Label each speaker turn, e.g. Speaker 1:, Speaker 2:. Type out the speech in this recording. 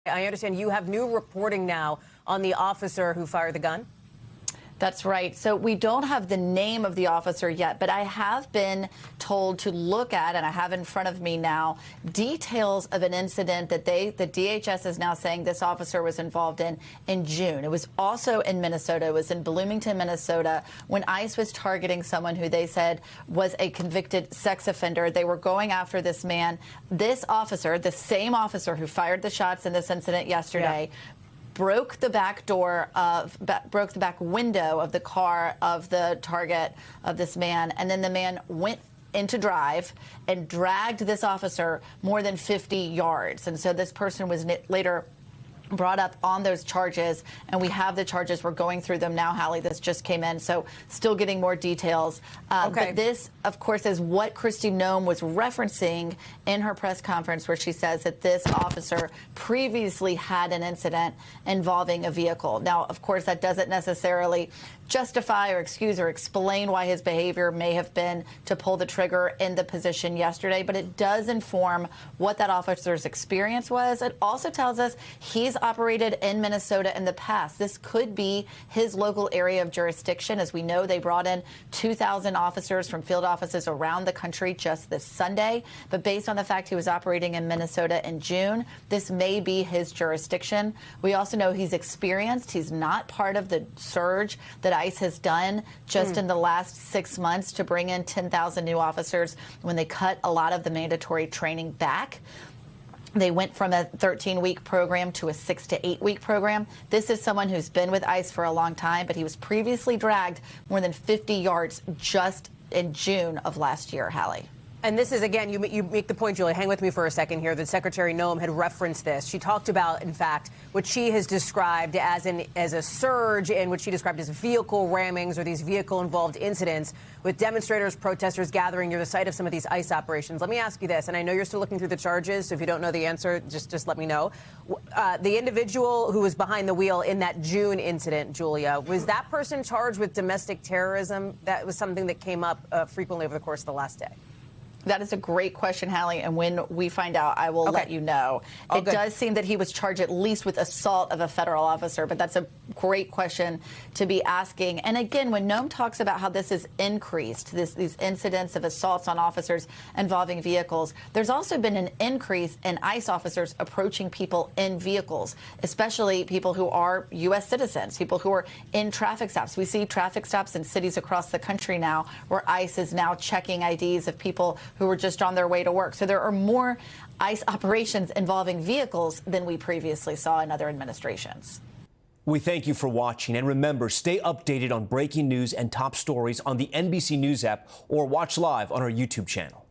Speaker 1: I understand you have new reporting now on the officer who fired the gun.
Speaker 2: That's right. So we don't have the name of the officer yet, but I have been told to look at, and I have in front of me now, details of an incident that the DHS is now saying this officer was involved in June. It was also in Minnesota. It was in Bloomington, Minnesota, when ICE was targeting someone who they said was a convicted sex offender. They were going after this man. This officer, the same officer who fired the shots in this incident yesterday, broke the back window of the car of the target of this man, and then the man went into drive and dragged this officer more than 50 yards. And so this person was later brought up on those charges, and we have the charges. We're going through them now, Hallie. This just came in, so still getting more details. But this, of course, is what Kristi Noem was referencing in her press conference, where she says that this officer previously had an incident involving a vehicle. Now, of course, that doesn't necessarily justify or excuse or explain why his behavior may have been to pull the trigger in the position yesterday, but it does inform what that officer's experience was. It also tells us he's operated in Minnesota in the past. This could be his local area of jurisdiction. As we know, they brought in 2,000 officers from field offices around the country just this Sunday. But based on the fact he was operating in Minnesota in June, this may be his jurisdiction. We also know he's experienced. He's not part of the surge that ICE has done just in the last 6 months to bring in 10,000 new officers when they cut a lot of the mandatory training back. They went from a 13-week program to a 6 to 8 week program. This is someone who's been with ICE for a long time, but he was previously dragged more than 50 yards just in June of last year, Hallie.
Speaker 1: And this is, again, you make the point, Julia, hang with me for a second here, that Secretary Noem had referenced this. She talked about, in fact, what she has described as a surge in what she described as vehicle rammings or these vehicle-involved incidents with demonstrators, protesters gathering near the site of some of these ICE operations. Let me ask you this, and I know you're still looking through the charges, so if you don't know the answer, just let me know. The individual who was behind the wheel in that June incident, Julia, was that person charged with domestic terrorism? That was something that came up frequently over the course of the last day.
Speaker 2: That is a great question, Hallie, and when we find out, I will let you know. It does seem that he was charged at least with assault of a federal officer, but that's a great question to be asking. And again, when Noem talks about how this has increased, these incidents of assaults on officers involving vehicles, there's also been an increase in ICE officers approaching people in vehicles, especially people who are U.S. citizens, people who are in traffic stops. We see traffic stops in cities across the country now where ICE is now checking IDs of people who were just on their way to work. So there are more ICE operations involving vehicles than we previously saw in other administrations.
Speaker 3: We thank you for watching, and remember, stay updated on breaking news and top stories on the NBC News app or watch live on our YouTube channel.